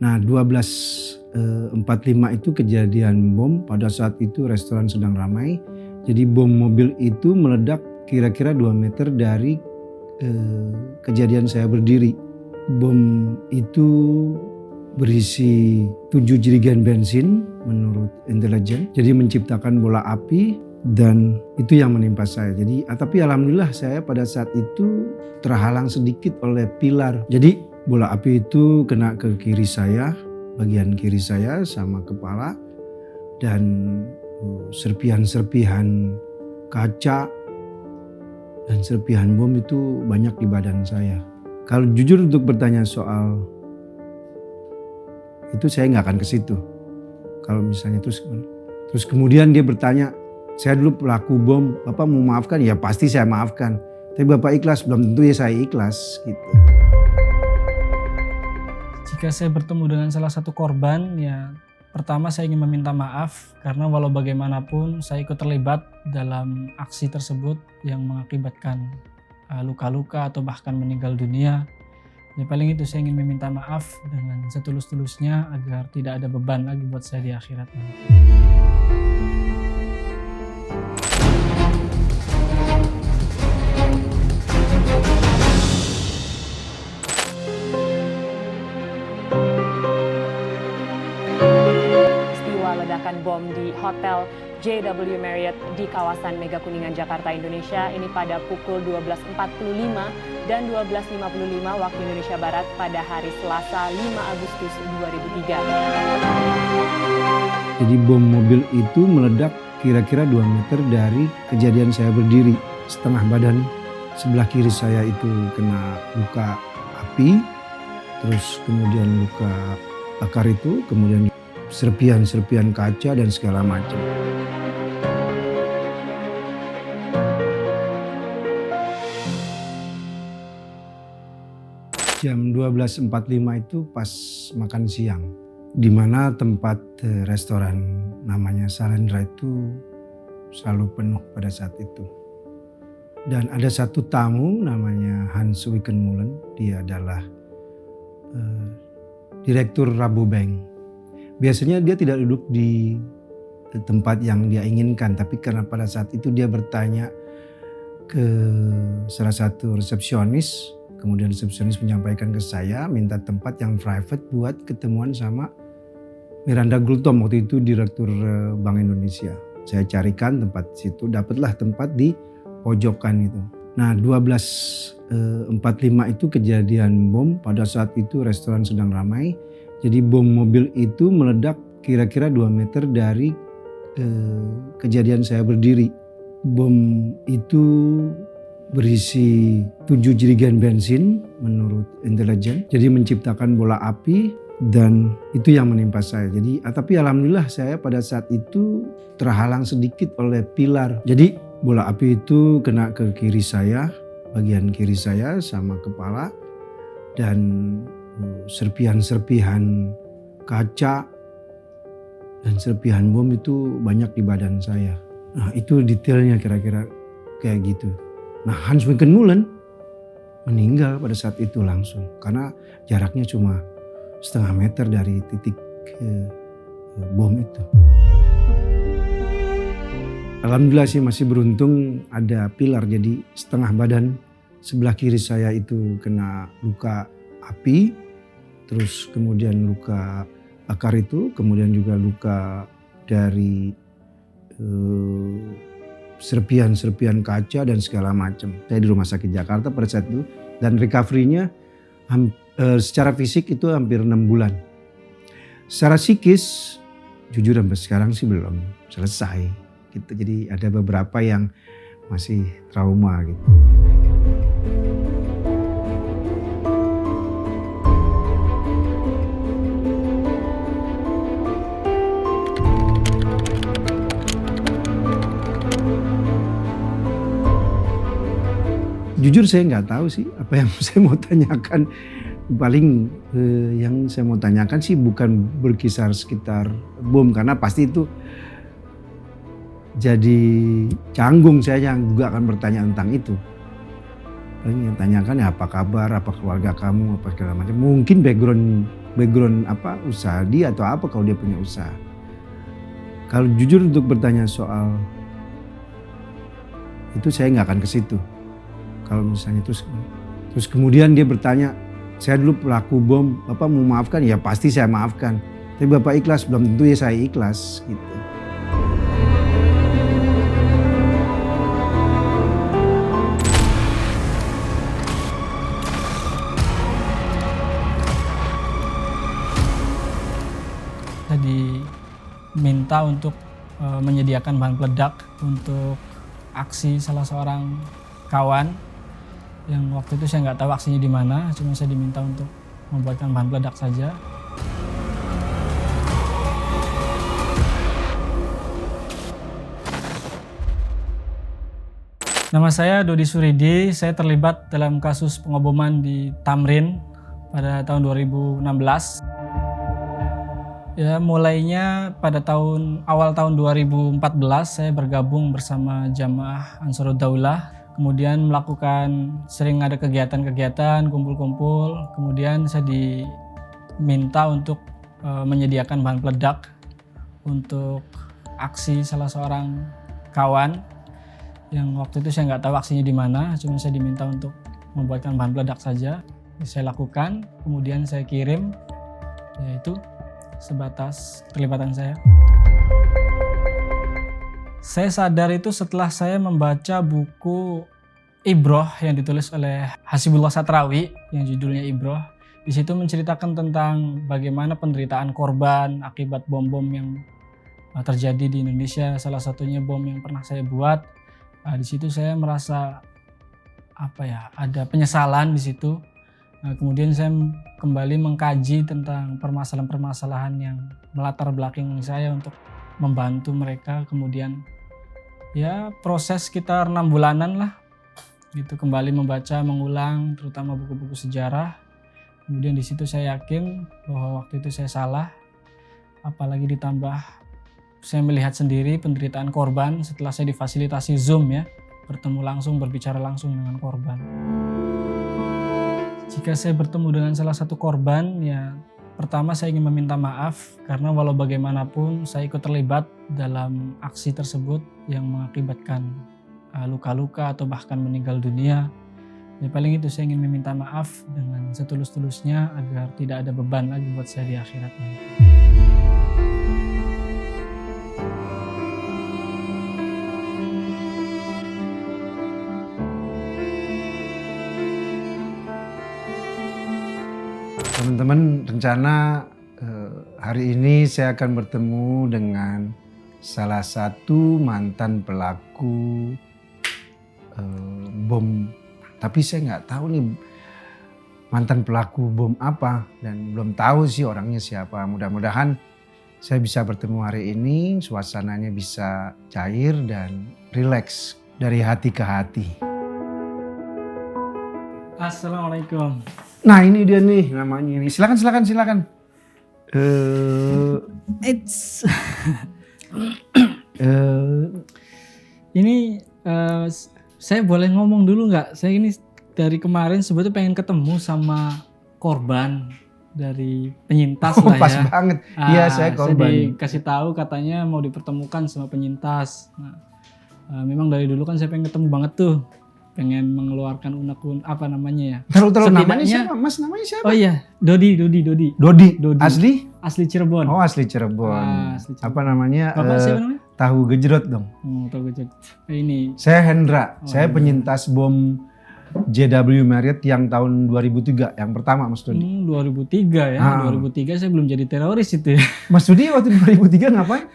Nah 12.45 itu kejadian bom, pada saat itu restoran sedang ramai. Jadi bom mobil itu meledak kira-kira 2 meter dari kejadian saya berdiri. Bom itu berisi 7 jerigen bensin menurut intelijen. Jadi menciptakan bola api dan itu yang menimpa saya. Jadi tapi alhamdulillah saya pada saat itu terhalang sedikit oleh pilar. Jadi bola api itu kena ke kiri saya, bagian kiri saya sama kepala, dan serpihan-serpihan kaca dan serpihan bom itu banyak di badan saya. Kalau jujur untuk bertanya soal itu saya nggak akan ke situ. Kalau misalnya terus kemudian dia bertanya, saya dulu pelaku bom, Bapak mau maafkan? Ya pasti saya maafkan. Tapi Bapak ikhlas? Belum tentu ya saya ikhlas gitu. Jika saya bertemu dengan salah satu korban, ya pertama saya ingin meminta maaf karena walau bagaimanapun saya ikut terlibat dalam aksi tersebut yang mengakibatkan luka-luka atau bahkan meninggal dunia. Ya paling itu saya ingin meminta maaf dengan setulus-tulusnya agar tidak ada beban lagi buat saya di akhirat nanti. Ledakan bom di Hotel JW Marriott di kawasan Mega Kuningan, Jakarta, Indonesia ini pada pukul 12.45 dan 12.55 waktu Indonesia Barat pada hari Selasa 5 Agustus 2003. Jadi bom mobil itu meledak kira-kira 2 meter dari kejadian saya berdiri. Setengah badan sebelah kiri saya itu kena luka api, terus kemudian luka bakar itu, kemudian serpihan-serpihan kaca dan segala macam. Jam 12.45 itu pas makan siang, di mana tempat restoran namanya Salendra itu selalu penuh pada saat itu. Dan ada satu tamu namanya Hans Wickenmolen, dia adalah direktur Rabobank. Biasanya dia tidak duduk di tempat yang dia inginkan, tapi karena pada saat itu dia bertanya ke salah satu resepsionis, kemudian resepsionis menyampaikan ke saya minta tempat yang private buat ketemuan sama Miranda Gultom, waktu itu direktur Bank Indonesia. Saya carikan tempat situ, dapatlah tempat di pojokan itu. Nah 12.45 itu kejadian bom, pada saat itu restoran sedang ramai. Jadi bom mobil itu meledak kira-kira 2 meter dari kejadian saya berdiri. Bom itu berisi 7 jerigen bensin menurut intelijen. Jadi menciptakan bola api dan itu yang menimpa saya. Jadi tapi alhamdulillah saya pada saat itu terhalang sedikit oleh pilar. Jadi bola api itu kena ke kiri saya, bagian kiri saya sama kepala, dan serpihan-serpihan kaca dan serpihan bom itu banyak di badan saya. Nah itu detailnya kira-kira kayak gitu. Nah Hans Wickenmolen meninggal pada saat itu langsung karena jaraknya cuma setengah meter dari titik bom itu. Alhamdulillah sih masih beruntung ada pilar, jadi setengah badan sebelah kiri saya itu kena luka api, terus kemudian luka bakar itu, kemudian juga luka dari serpihan-serpihan kaca dan segala macam. Saya di rumah sakit Jakarta pada saat itu dan recovery-nya secara fisik itu hampir 6 bulan. Secara psikis jujur sampai sekarang sih belum selesai gitu. Jadi ada beberapa yang masih trauma gitu. Jujur saya nggak tahu sih apa yang saya mau tanyakan. Paling yang saya mau tanyakan sih bukan berkisar sekitar bom, karena pasti itu jadi canggung, saya yang juga akan bertanya tentang itu. Paling yang tanyakan ya apa kabar, apa keluarga kamu, apa segala macam. Mungkin background background apa usaha dia atau apa kalau dia punya usaha. Kalau jujur untuk bertanya soal itu saya nggak akan ke situ. Kalau misalnya terus kemudian dia bertanya, saya dulu pelaku bom, Bapak mau maafkan? Ya pasti saya maafkan. Tapi Bapak ikhlas? Belum tentu ya saya ikhlas gitu. Saya diminta untuk menyediakan bahan peledak untuk aksi salah seorang kawan yang waktu itu saya nggak tahu aksinya di mana, cuma saya diminta untuk membuatkan bahan peledak saja. Nama saya Dodi Suridi, saya terlibat dalam kasus pengoboman di Tamrin pada tahun 2016. Ya, mulainya pada awal tahun 2014 saya bergabung bersama Jamaah Ansarud Daulah, kemudian melakukan sering ada kegiatan-kegiatan, kumpul-kumpul, kemudian saya diminta untuk menyediakan bahan peledak untuk aksi salah seorang kawan yang waktu itu saya nggak tahu aksinya di mana, cuma saya diminta untuk membuatkan bahan peledak saja. Saya lakukan, kemudian saya kirim, yaitu sebatas keterlibatan saya. Saya sadar itu setelah saya membaca buku Ibroh yang ditulis oleh Hasibullah Satrawi yang judulnya Ibroh. Di situ menceritakan tentang bagaimana penderitaan korban akibat bom-bom yang terjadi di Indonesia. Salah satunya bom yang pernah saya buat. Di situ saya merasa ada penyesalan di situ. Kemudian saya kembali mengkaji tentang permasalahan-permasalahan yang melatar belakangi saya untuk membantu mereka. Kemudian ya proses sekitar 6 bulanan lah gitu, kembali membaca, mengulang terutama buku-buku sejarah. Kemudian di situ saya yakin bahwa waktu itu saya salah, apalagi ditambah saya melihat sendiri penderitaan korban setelah saya difasilitasi Zoom ya, bertemu langsung, berbicara langsung dengan korban. Jika saya bertemu dengan salah satu korban, ya pertama saya ingin meminta maaf karena walau bagaimanapun saya ikut terlibat dalam aksi tersebut yang mengakibatkan luka-luka atau bahkan meninggal dunia. Ya paling itu, saya ingin meminta maaf dengan setulus-tulusnya agar tidak ada beban lagi buat saya di akhirat nanti. Teman-teman, rencana hari ini saya akan bertemu dengan salah satu mantan pelaku bom. Tapi saya nggak tahu nih mantan pelaku bom apa dan belum tahu sih orangnya siapa. Mudah-mudahan saya bisa bertemu hari ini, suasananya bisa cair dan rileks dari hati ke hati. Assalamualaikum. Nah ini dia nih namanya ini. Silakan. Ini saya boleh ngomong dulu nggak? Saya ini dari kemarin sebetulnya pengen ketemu sama korban dari penyintas lah ya. Pas banget. Iya, saya korban. Saya dikasih tahu katanya mau dipertemukan sama penyintas. Nah, memang dari dulu kan saya pengen ketemu banget tuh. Pengen mengeluarkan unek-unek apa namanya ya? Taruh namanya siapa? Mas namanya siapa? Oh iya, Dodi. Asli Cirebon. Oh, asli Cirebon. Asli Cirebon. Apa namanya? Bapak siapa namanya? Tahu gejrot dong. Tahu gejrot. Ini. Saya Hendra. Saya Hendra. penyintas bom JW Marriott yang tahun 2003, yang pertama Mas Dodi. 2003 ya. 2003 saya belum jadi teroris itu ya. Mas Dodi waktu 2003 ngapain?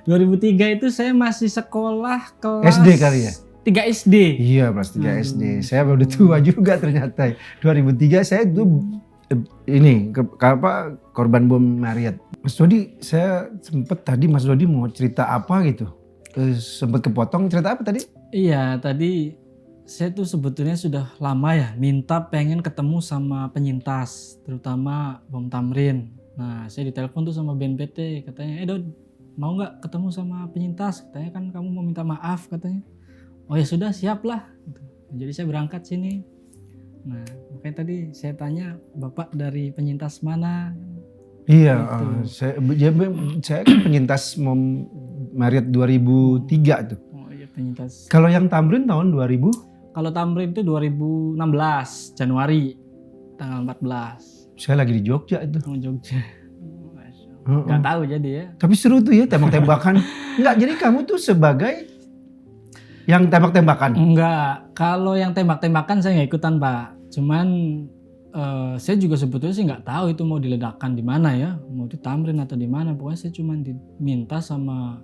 2003 itu saya masih sekolah kelas SD kali ya? 3 SD. Iya, kelas 3 SD. Saya udah tua juga ternyata. 2003 saya tuh korban bom Marriott. Mas Dodi, saya sempet tadi Mas Dodi mau cerita apa gitu. Sempet kepotong, cerita apa tadi? Iya, tadi saya tuh sebetulnya sudah lama ya minta pengen ketemu sama penyintas, terutama bom Tamrin. Nah, saya ditelepon tuh sama BNPT, katanya, Dod, mau nggak ketemu sama penyintas? Katanya kan kamu mau minta maaf katanya. Oh ya sudah, siap lah. Jadi saya berangkat sini. Nah, makanya tadi saya tanya, Bapak dari penyintas mana? Iya, Gitu. saya kan penyintas Maret 2003 tuh. Oh iya, penyintas. Kalau yang Tamrin tahun 2000? Kalau Tamrin itu 2016 Januari tanggal 14. Saya lagi di Jogja itu. Oh, Jogja. Gak tahu jadi ya. Tapi seru tuh ya tembak-tembakan. Enggak, jadi kamu tuh sebagai yang tembak-tembakan? Enggak, kalau yang tembak-tembakan saya nggak ikutan Pak. Cuman saya juga sebetulnya sih nggak tahu itu mau diledakkan di mana ya, mau di Tamrin atau di mana. Pokoknya saya cuma diminta sama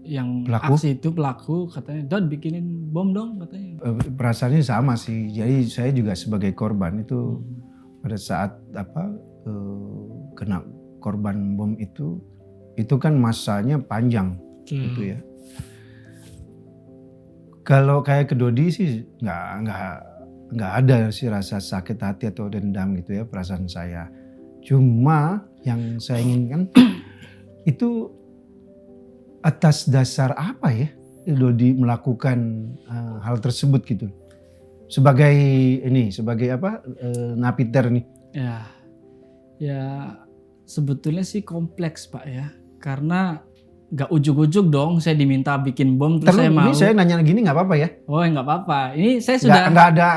yang aksi itu pelaku, katanya Dod bikinin bom dong katanya. Perasaannya sama sih. Jadi saya juga sebagai korban itu pada saat kena korban bom itu kan masanya panjang gitu ya. Kalau kayak ke Dodi sih nggak ada sih rasa sakit hati atau dendam gitu ya perasaan saya. Cuma yang saya inginkan itu atas dasar apa ya Dodi melakukan hal tersebut gitu. Sebagai napiter nih. Ya sebetulnya sih kompleks Pak ya. Karena gak ujuk-ujuk dong saya diminta bikin bom terus saya mau. Ini saya nanya gini nggak apa-apa ya? Oh nggak apa-apa. Ini saya sudah nggak ada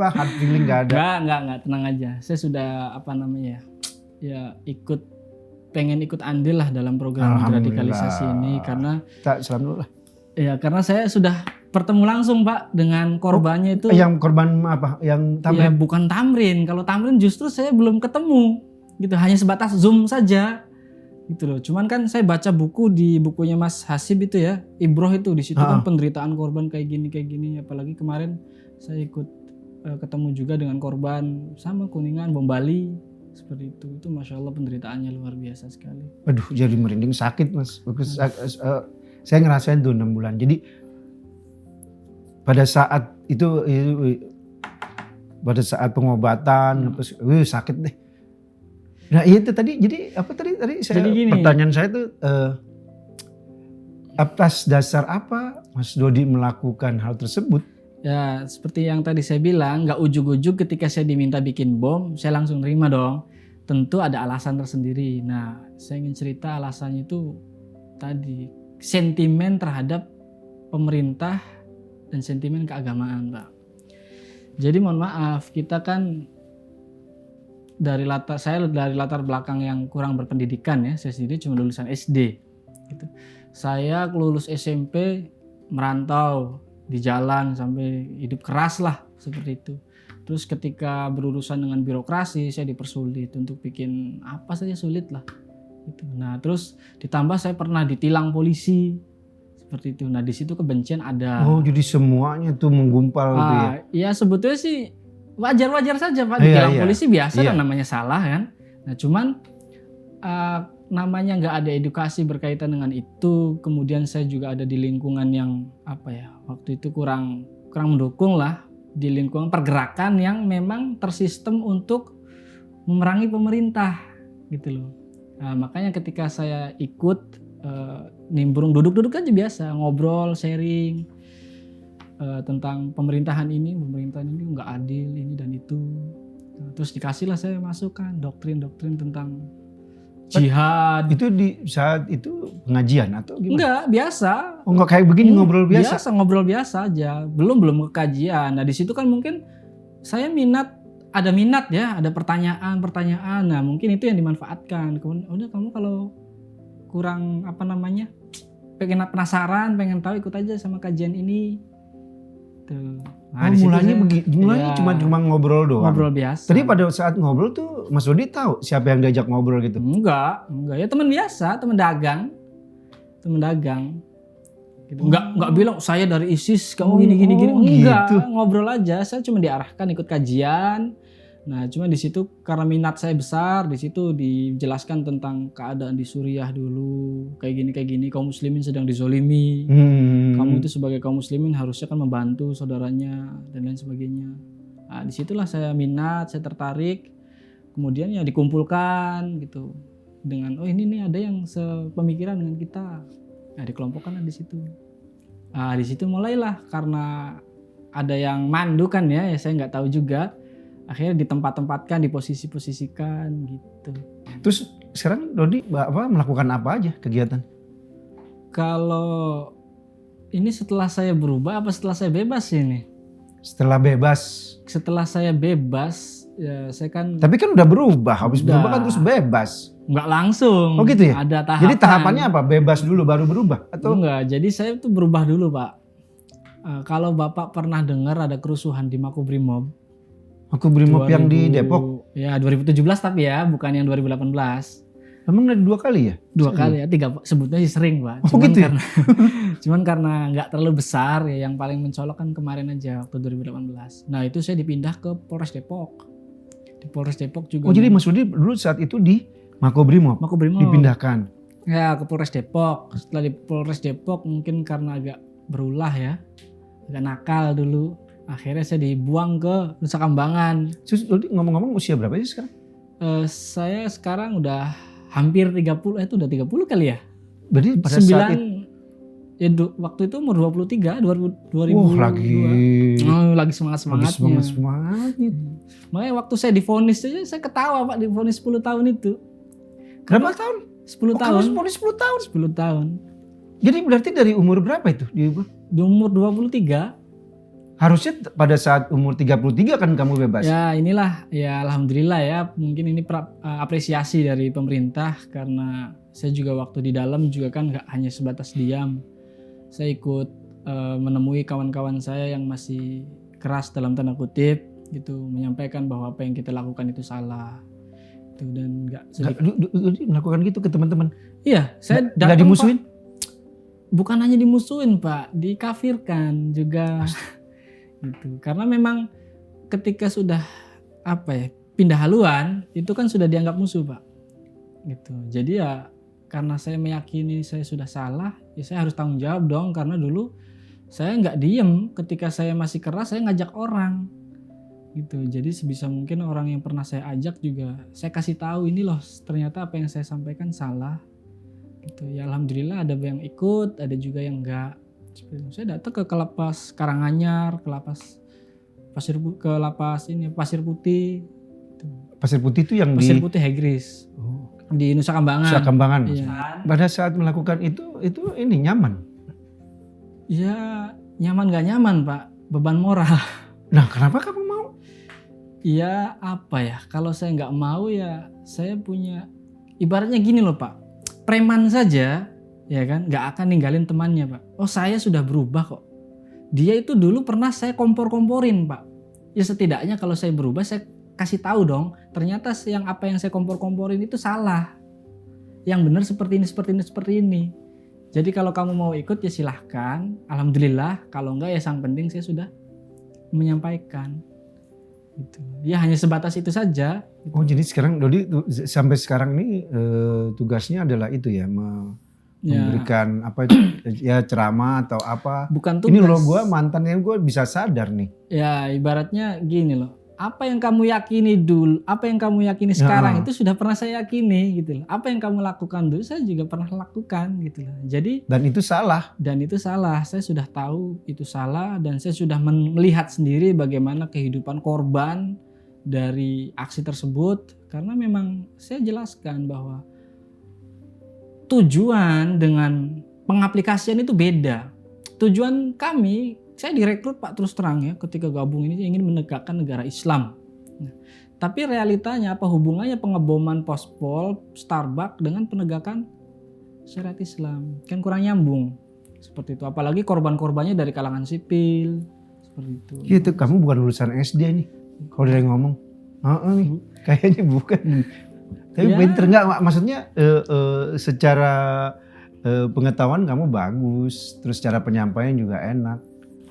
hard feeling nggak ada. Nggak tenang aja. Saya sudah pengen ikut andil lah dalam program radikalisasi ini karena salam dulu lah. Ya karena saya sudah bertemu langsung Pak dengan korbannya itu. Yang korban apa? Yang Tamrin? Ya bukan Tamrin. Kalau Tamrin justru saya belum ketemu gitu. Hanya sebatas Zoom saja. Gitu loh. Cuman kan saya baca di bukunya Mas Hasib itu ya, Ibroh itu di situ kan penderitaan korban kayak gini. Apalagi kemarin saya ikut ketemu juga dengan korban sama Kuningan, bom Bali seperti itu. Itu masya Allah penderitaannya luar biasa sekali. Aduh, jadi merinding sakit Mas. Saya ngerasain tuh 6 bulan. Jadi pada saat pengobatan sakit deh. Nah itu tadi jadi apa tadi saya pertanyaan saya tuh atas dasar apa Mas Dodi melakukan hal tersebut? Ya seperti yang tadi saya bilang, nggak ujuk-ujuk ketika saya diminta bikin bom saya langsung terima dong. Tentu ada alasan tersendiri. Nah saya ingin cerita alasannya itu tadi sentimen terhadap pemerintah dan sentimen keagamaan Pak. Jadi mohon maaf kita kan dari latar belakang yang kurang berpendidikan ya, saya sendiri cuma lulusan SD gitu. Saya lulus SMP merantau di jalan sampai hidup keras lah seperti itu. Terus ketika berurusan dengan birokrasi saya dipersulit untuk bikin apa saja sulit lah gitu. Nah terus ditambah saya pernah ditilang polisi seperti itu. Nah di situ kebencian ada. Oh jadi semuanya tuh menggumpal gitu ya? Ya sebetulnya sih wajar-wajar saja Pak, ditilang polisi biasa kan namanya salah kan. Nah cuman namanya nggak ada edukasi berkaitan dengan itu. Kemudian saya juga ada di lingkungan yang waktu itu kurang mendukung lah, di lingkungan pergerakan yang memang tersistem untuk memerangi pemerintah gitu loh. Nah, makanya ketika saya ikut nimbrung duduk-duduk aja biasa ngobrol sharing tentang pemerintahan ini nggak adil ini dan itu. Nah, terus dikasihlah saya masukan doktrin-doktrin tentang jihad. Itu di saat itu pengajian atau gimana? Enggak, biasa. Oh enggak kayak begini ngobrol biasa? Biasa ngobrol biasa aja. Belum ke kajian. Nah di situ kan mungkin saya ada minat ya, ada pertanyaan. Nah mungkin itu yang dimanfaatkan. Kemudian udah kamu kalau kurang pengen penasaran, pengen tahu ikut aja sama kajian ini. Nah, mulanya cuma ngobrol doang. Ngobrol biasa. Tadi pada saat ngobrol tuh Mas Dodi tahu siapa yang diajak ngobrol gitu? Enggak ya teman biasa, teman dagang. Gitu. Enggak bilang saya dari ISIS, kamu gini. Enggak, gitu. Ngobrol aja. Saya cuma diarahkan ikut kajian. Nah, cuma di situ karena minat saya besar, di situ dijelaskan tentang keadaan di Suriah dulu, kayak gini, kaum muslimin sedang dizolimi. Kamu itu sebagai kaum muslimin harusnya kan membantu saudaranya dan lain sebagainya. Nah, disitulah saya minat, saya tertarik. Kemudian ya dikumpulkan gitu dengan ini nih ada yang sepemikiran dengan kita. Nah, dikelompokkan di situ. Nah, di situ mulailah karena ada yang mandu kan ya saya nggak tahu juga. Akhirnya ditempat-tempatkan, diposisi-posisikan gitu. Terus sekarang Dodi melakukan apa aja kegiatan? Kalau ini setelah saya berubah apa setelah saya bebas ini? Setelah bebas. Setelah saya bebas, ya saya kan Tapi kan udah berubah, habis Udah. berubah kan terus bebas. nggak langsung. Oh gitu ya? Ada tahapan. Jadi tahapannya apa? Bebas dulu baru berubah atau? Enggak, jadi saya tuh berubah dulu Pak. Kalau Bapak pernah dengar ada kerusuhan di Makobrimob. Aku Brimob yang di Depok. Ya 2017 tapi ya, bukan yang 2018. Emang ada 2 kali ya? Dua kali ya, 3 sebutnya sih sering Pak. Oh, gitu ya? Cuman karena nggak terlalu besar ya, yang paling mencolok kan kemarin aja waktu 2018. Nah itu saya dipindah ke Polres Depok. Di Polres Depok juga. Oh jadi Mas Rudi dulu saat itu di Makobrimob Makobrimob. dipindahkan. Ya ke Polres Depok. Setelah di Polres Depok mungkin karena agak berulah ya, agak nakal dulu. Akhirnya saya dibuang ke Nusa Kambangan. Terus Dodi ngomong-ngomong usia berapa sih sekarang? Saya sekarang udah hampir 30, itu udah 30 kali ya? Berarti pada saat itu. Ya waktu itu umur 23, 2000. Wah lagi. Lagi semangat-semangatnya. Semangat-semangatnya. Makanya waktu saya divonis aja saya ketawa Pak, divonis 10 tahun itu. Berapa tahun? 10 tahun. Kamu 10 tahun. 10 tahun. Jadi berarti dari umur berapa itu? Di umur 23. Harusnya pada saat umur 33 kan kamu bebas. Ya inilah, ya alhamdulillah ya, mungkin ini apresiasi dari pemerintah karena saya juga waktu di dalam juga kan nggak hanya sebatas diam. Saya ikut menemui kawan-kawan saya yang masih keras dalam tanda kutip gitu, menyampaikan bahwa apa yang kita lakukan itu salah. Itu dan nggak sedikit. Melakukan gitu ke teman-teman. Iya, saya nggak dimusuhin? Pak. Bukan hanya dimusuhin Pak, dikafirkan juga. Gitu. Karena memang ketika sudah pindah haluan itu kan sudah dianggap musuh Pak. Gitu. Jadi ya karena saya meyakini saya sudah salah, ya saya harus tanggung jawab dong karena dulu saya nggak diem ketika saya masih keras saya ngajak orang. Gitu. Jadi sebisa mungkin orang yang pernah saya ajak juga saya kasih tahu ini loh ternyata apa yang saya sampaikan salah. Gitu. Ya alhamdulillah ada yang ikut, ada juga yang enggak. Saya datang ke lapas Karanganyar, ke lapas Pasir Putih. Pasir Putih itu yang Pasir di Putih Hegris. Di Nusa Kambangan. Nusa Kambangan. Iya. Pada saat melakukan itu ini nyaman. Ya nyaman gak nyaman Pak, beban moral. Nah kenapa kamu mau? Ya apa ya, kalau saya nggak mau ya saya punya ibaratnya gini loh Pak, preman saja. Ya kan, nggak akan ninggalin temannya Pak. Oh saya sudah berubah kok. Dia itu dulu pernah saya kompor-komporin Pak. Ya setidaknya kalau saya berubah saya kasih tahu dong. Ternyata apa yang saya kompor-komporin itu salah. Yang benar seperti ini. Jadi kalau kamu mau ikut ya silahkan. Alhamdulillah. Kalau enggak ya sang penting saya sudah menyampaikan. Gitu. Ya hanya sebatas itu saja. Gitu. Oh jadi sekarang Dodi sampai sekarang ini tugasnya adalah itu ya. Memberikan apa itu ya ceramah atau apa. Bukan tugas. Ini loh gue mantannya gue bisa sadar nih. Ya ibaratnya gini loh. Apa yang kamu yakini dulu, apa yang kamu yakini sekarang itu sudah pernah saya yakini gitu loh. Apa yang kamu lakukan dulu saya juga pernah lakukan gitu loh. Jadi dan itu salah. Saya sudah tahu itu salah dan saya sudah melihat sendiri bagaimana kehidupan korban dari aksi tersebut karena memang saya jelaskan bahwa tujuan dengan pengaplikasian itu beda. Tujuan kami, saya direkrut Pak terus terang ya ketika gabung ini ingin menegakkan negara Islam. Nah, tapi realitanya apa hubungannya pengeboman Pospol, Starbucks dengan penegakan syariat Islam? Kan kurang nyambung. Seperti itu. Apalagi korban-korbannya dari kalangan sipil. Seperti itu. Gitu, kamu bukan lulusan SD nih. Kalau dia ngomong, nih, kayaknya bukan. Tapi ya. pinter nggak? Maksudnya secara pengetahuan kamu bagus, terus cara penyampaian juga enak.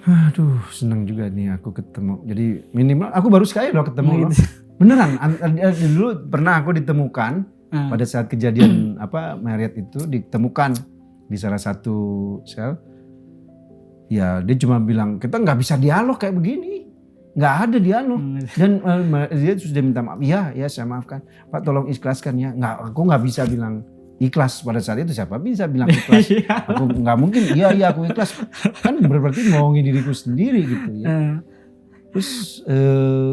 Aduh, senang juga nih aku ketemu. Jadi minimal aku baru sekali loh ketemu. Gitu. Beneran, dulu pernah aku ditemukan pada saat kejadian Marriott itu ditemukan di salah satu sel. Ya dia cuma bilang kita nggak bisa dialog kayak begini. Nggak ada dialog dan dia sudah minta maaf. Ya saya maafkan Pak, tolong ikhlaskan ya. Aku nggak bisa bilang ikhlas pada saat itu. Siapa bisa bilang ikhlas? Aku nggak mungkin. Iya aku ikhlas. Kan berarti ngomongin diriku sendiri gitu ya. Terus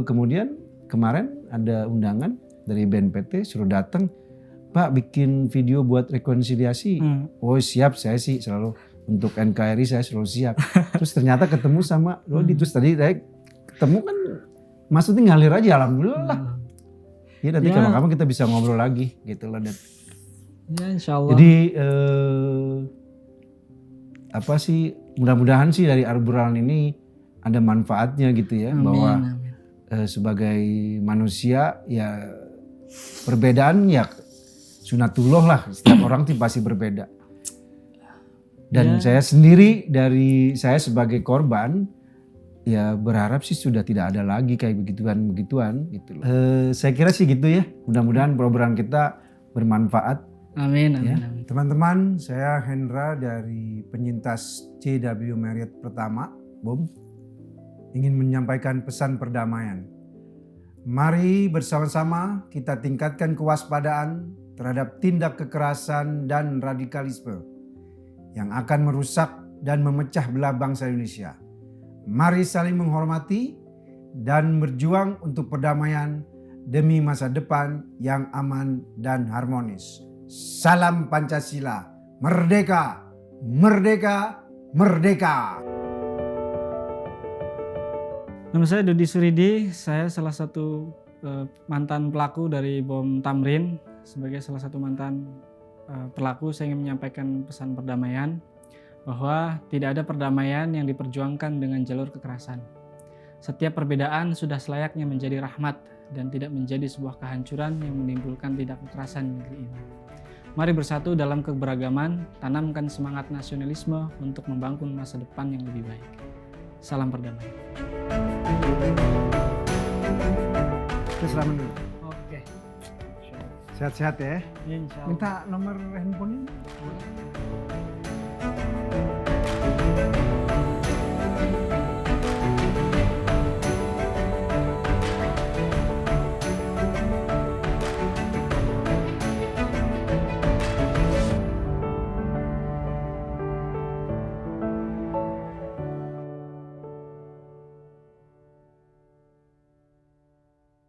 kemudian kemarin ada undangan dari BNPT suruh datang. Pak bikin video buat rekonsiliasi. Oh siap, saya sih selalu untuk NKRI saya selalu siap. Terus ternyata ketemu sama Rodi, terus tadi saya ketemu kan maksudnya ngalir aja, alhamdulillah. Ya nanti kapan-kapan kita bisa ngobrol lagi gitu loh. Ya insya Allah. Jadi mudah-mudahan sih dari obrolan ini ada manfaatnya gitu ya. Amin, bahwa amin. sebagai manusia ya perbedaan ya sunatullah lah, setiap orang tuh pasti berbeda. Dan saya sendiri saya sebagai korban ya berharap sih sudah tidak ada lagi kayak begituan gitu loh. Saya kira sih gitu ya, mudah-mudahan program kita bermanfaat. Amin, amin, Ya. amin. Teman-teman, saya Hendra dari penyintas JW Marriott pertama, BOM, ingin menyampaikan pesan perdamaian. Mari bersama-sama kita tingkatkan kewaspadaan terhadap tindak kekerasan dan radikalisme yang akan merusak dan memecah belah bangsa Indonesia. Mari saling menghormati dan berjuang untuk perdamaian demi masa depan yang aman dan harmonis. Salam Pancasila, merdeka, merdeka, merdeka. Nama saya Dodi Suridi, saya salah satu mantan pelaku dari bom Tamrin. Sebagai salah satu mantan pelaku, saya ingin menyampaikan pesan perdamaian bahwa tidak ada perdamaian yang diperjuangkan dengan jalur kekerasan. Setiap perbedaan sudah selayaknya menjadi rahmat dan tidak menjadi sebuah kehancuran yang menimbulkan tindak kekerasan di negeri ini. Mari bersatu dalam keberagaman, tanamkan semangat nasionalisme untuk membangun masa depan yang lebih baik. Salam perdamaian. Selamat dulu. Oke. Sehat-sehat ya. Insya Allah. Minta nomor handphone ini.